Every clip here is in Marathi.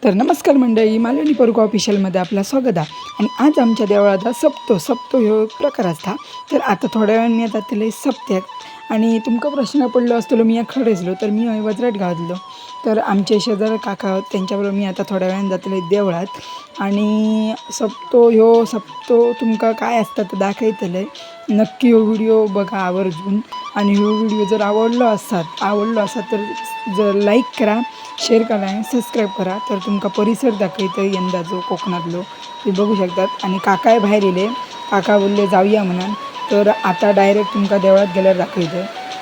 तर नमस्कार मंडळी, मालवणी परको ऑफिशियलमध्ये आपलं स्वागत आहे. आणि आज आमच्या देवळात सप्तो ह्यो प्रकार असता. तर आता थोड्या वेळाने मी जातले सप्त्याक आणि तुमका प्रश्न पडलो असतो मी खडेसलो तर मी वज्राट घातलो. तर आमचे शेजार काका त्यांच्याबरोबर मी आता थोड्या वेळाने जातले देवळात. आणि सप्तो तुमका काय असतं तर दाखवतले. नक्की हो व्हिडिओ बघा आवर्जून. आणि हो व्हिडिओ जर आवडलो असात तर जर लाईक करा, शेअर करा आणि सबस्क्राईब करा. तर तुमका परिसर दाखवतो यंदा जो कोकणातलो ते बघू शकतात. आणि काकाय बाहेर येले, काका बोलले जाऊया म्हणून. तर आता डायरेक्ट तुमका देवळात गेल्यावर दाखवतो.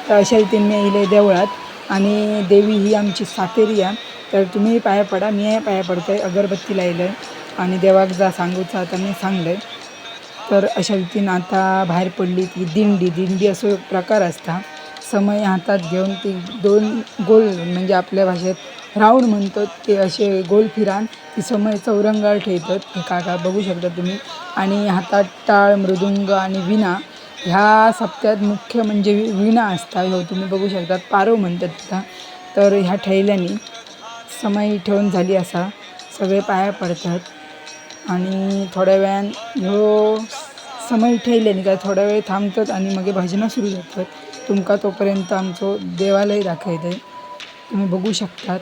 तर अशा रीतीने मी येले देवळात आणि देवी ही आमची सातेरी आहे. तर तुम्ही पाया पडा, मी पाया पडतोय, अगरबत्ती लायलं आणि देवाक जा सांगूचा आता मी सांगलं. तर अशा रीतीनं आता बाहेर पडली ती दिंडी असो एक प्रकार असता. समय हातात घेऊन ती दोन गोल म्हणजे आपल्या भाषेत राऊंड म्हणतात ते असे गोल फिरान ती समय चौरंगावर ठेवतात. हे काका बघू शकता तुम्ही. आणि हातात टाळ, मृदुंग आणि विणा ह्या सप्त्यात मुख्य म्हणजे विणा असता. हो तुम्ही बघू शकतात, पारो म्हणतात तिथं. तर ह्या ठेवल्याने समय ठेवून झाली असा सगळे पाया पडतात. आणि थोड्या वेळान समय ठेवल्याने काय थोड्या वेळ थांबतात आणि मग भजनं सुरू होतात. तुमका तोपर्यंत आमचं देवालय दाखवतं आहे, तुम्ही बघू शकतात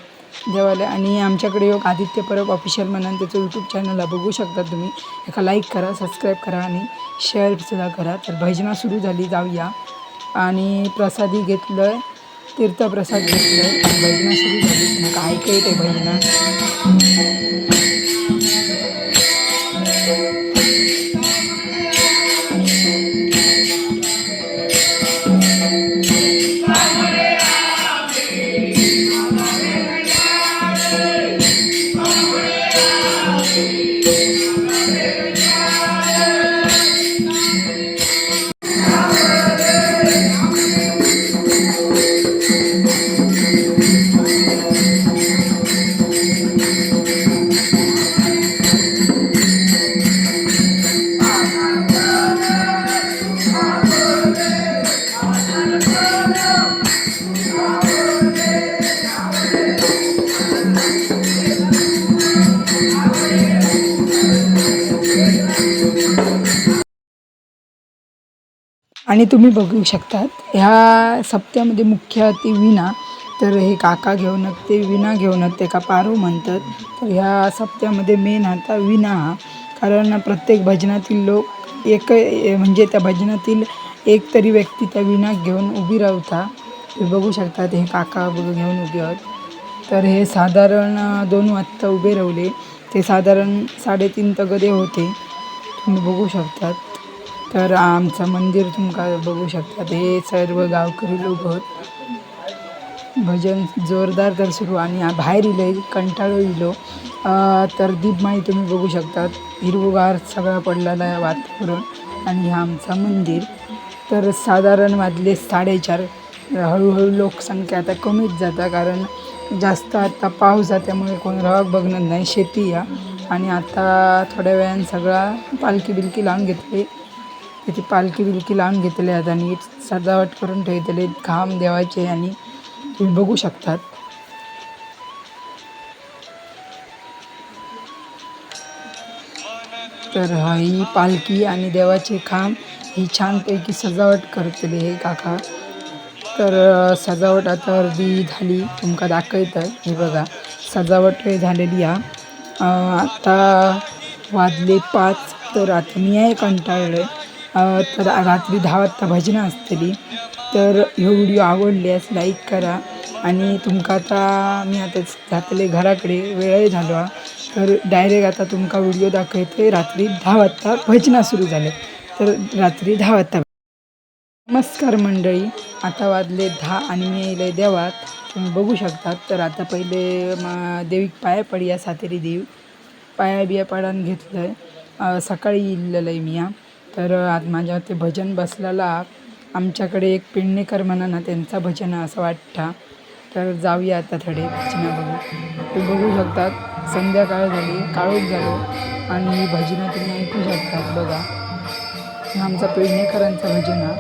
देवालय. आणि आमच्याकडे योग आदित्य परब ऑफिशियल म्हणून त्याचं यूट्यूब चॅनलला बघू शकता तुम्ही. एका लाईक करा, सबस्क्राईब करा आणि शेअरसुद्धा करा. तर भजनं सुरू झाली, जाऊया. आणि प्रसादी घेतलं आहे, तीर्थप्रसाद घेतलं आहे आणि भजनं सुरू झाली. मग ऐकत आहे भजनं. आणि तुम्ही बघू शकतात ह्या सप्त्यामध्ये मुख्य ती विणा. तर हे काका घेऊन ते विणा घेऊन ते का पारो म्हणतात. तर ह्या सप्त्यामध्ये मेन आता विणा हा, कारण प्रत्येक भजनातील लोक म्हणजे त्या भजनातील एक तरी व्यक्ती त्या विणा घेऊन उभी राहता. हे बघू शकतात हे काका घेऊन उभे आहेत. तर हे साधारण 2 वाजता उभे राहिले. ते साधारण 3:30 तगदे होते, तुम्ही बघू शकतात. तर आमचं मंदिर तुमका बघू शकतात. हे सर्व गावकरी लोक आहेत. भजन जोरदार तर सुरू. आणि बाहेर इले कंटाळो इलो. तर दीपमाळी तुम्ही बघू शकतात, हिरवगार सगळा पडलेला आहे वातावरण. आणि हा आमचा मंदिर. तर साधारण वाजले 4:30. हळूहळू लोकसंख्या आता कमीच जाता, कारण जास्त आता पाऊस आहे त्यामुळे कोण राहक बघणार नाही, शेती या. आणि आता थोड्या वेळाने सगळा पालखी बिलकी लावून घेतली. तिथे पालखी बिलकी लावून घेतले आहेत आणि सजावट करून ठेवलेले घाम देवाचे. आणि तुम्ही बघू शकतात. तर ही पालखी आणि देवाचे खांब ही छानपैकी सजावट करतले हे काका. तर सजावट आता अर्धी झाली, तुमका दाखवत आहे. हे बघा सजावट झालेली आहे. आता वाजले 5. तर आता मी आहे कंटाळले. तर रात्री 10 वाजता भजनं असतली. तर ह्यो व्हिडिओ आवडल्यास लाईक करा. आणि तुमका आता मी आता जातले घराकडे, वेळ झालो. तर डायरेक्ट आता तुमका व्हिडिओ दाखवते. रात्री 10 वाजता भजनं सुरू झाले. तर रात्री 10 वाजता. नमस्कार मंडळी, आता वाजले 10 आणि मी येईल देवात, तुम्ही बघू शकतात. तर आता पहिले देवीक पाया पडूया. सातेरी देव पाया बिया पाडान घेतलं आहे. सकाळी इलेलं आहे मी. तर आज माझ्या ते भजन बसलेला. आमच्याकडे एक पेडणेकर म्हणा ना, त्यांचा भजन असं वाटतं. तर जाऊया आता थोडे भजनं बघू. तुम्ही बघू शकतात संध्याकाळ झाली, काळोख झालो आणि ही भजनं तुम्ही ऐकू शकतात. बघा आमचा पेडणेकरांचा भजन हा.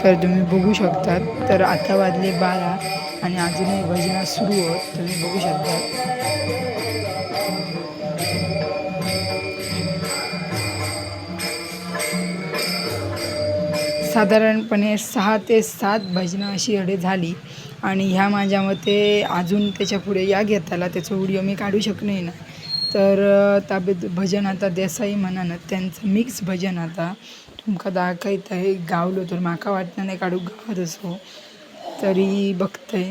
तर तुम्ही बघू शकतात. तर आता वाजले 12 आणि अजूनही भजनं सुरू होत तुम्ही बघू शकता. साधारणपणे 6 ते 7 भजनं अशी अडे झाली आणि ह्या माझ्या मते अजून त्याच्या पुढे या घेताला त्याचा व्हिडिओ मी काढू शकणे ना. तर ताबेत भजन आता देसाई म्हणान त्यांचं मिक्स भजन आता तुमका दाखयत आहे. गावलो तर माका वाटणं नाही काढू गावात असो तरी बघतंय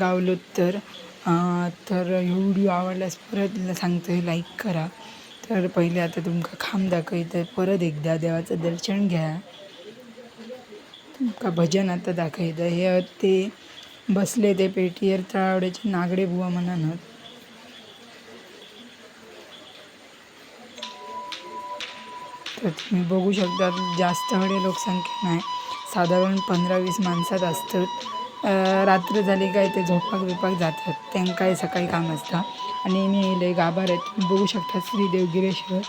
गावलो तर तर व्हिडिओ आवडल्यास परत सांगतोय लाईक करा. तर पहिले आता तुमका खांब दाखवतंय परत एकदा देवाचं दर्शन घ्या. तुमका भजन आता दाखयतं हे ते बसले ते पेटीयर तळावड्याचे नागडे बुवा म्हणान. तर तुम्ही बघू शकता जास्त वेळे लोकसंख्या नाही, साधारण 15-20 माणसात असतात. रात्र झाली काय ते झोपाक बिपाक जातात, त्यांना काय सकाळी काम असतं. आणि मी लय गाभार आहेत तुम्ही बघू शकता श्री देवगिरेश्वर.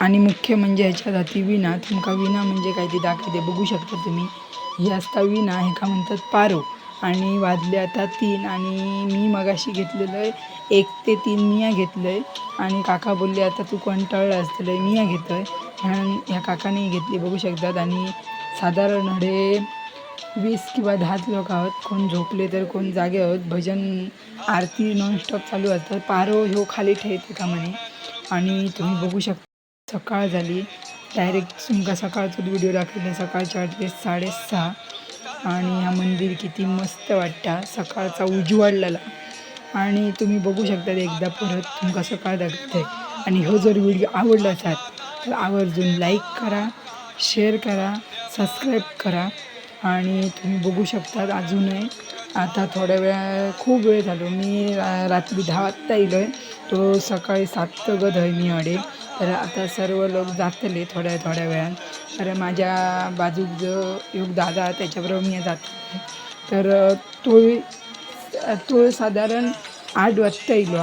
आणि मुख्य म्हणजे ह्याच्यात हाती विणा. तुमका विणा म्हणजे काय ती दाखवते बघू शकता तुम्ही. ही असता विणा ह्याका म्हणतात पारो. आणि वाजले आता 3 आणि मी मगाशी घेतलेलं आहे 1 ते 3 मिया घेतलं आहे. आणि काका बोलले आता तू कंटाळलं असतं मिया घेतो आहे म्हणून ह्या काकाने घेतली बघू शकतात. आणि साधारण 20 किंवा 10 लोक आहोत, कोण झोपले तर कोण जागे आहोत. भजन आरती नॉनस्टॉप चालू असतात. पारो ह्यो खाली ठेवते का म्हणे. आणि तुम्ही बघू शकता सकाळ झाली डायरेक्ट तुमका सकाळचाच व्हिडिओ दाखवले सकाळच्या 6:30. आणि हा मंदिर किती मस्त वाटतं सकाळचा उजवाडलेला. आणि तुम्ही बघू शकता एकदा परत तुमका सकाळ दाखवते. आणि हो जर व्हिडिओ आवडला असाल तर आवर्जून लाईक करा, शेअर करा, सबस्क्राईब करा. आणि तुम्ही बघू शकता अजूनही आता थोड्या वेळा खूप वेळ झालो मी रात्री 10 वाजता येलो आहे. तो सकाळी 7 गत आहे मी अडे. तर आता सर्व लोक जातले थोड्या वेळात. तर माझ्या बाजूक जो एक दादा त्याच्याबरोबर मी जातो. तर तो साधारण 8 वाजता येलो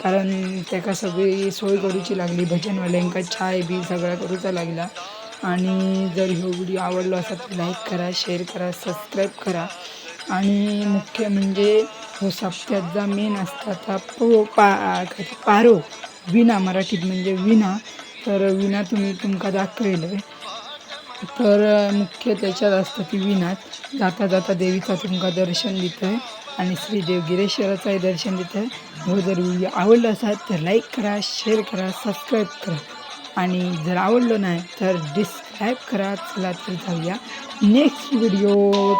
कारण त्याका सगळी सोय करूची लागली. भजनवाल्यांका चाय बी सगळा करूचा लागला. आणि जर हा व्हिडिओ आवडला असेल तर लाईक करा, शेअर करा, सबस्क्राईब करा. आणि मुख्य म्हणजे हो सप्त्याचा मेन असता पारो विणा मराठीत म्हणजे विणा. तर विणा तुमका दाखवेल आहे. तर मुख्य त्याच्यात असतं ती विणात जाता जाता देवीचा तुमका दर्शन देतं आहे आणि श्री देवगिरेश्वराचाही दर्शन देतं आहे. हो जर व्हिडिओ आवडला असाल तर लाईक करा, शेअर करा, सबस्क्राईब करा. आणि जर आवडलं नाही तर डिस्क्राईब करा. चला तर जाऊया नेक्स्ट व्हिडिओ.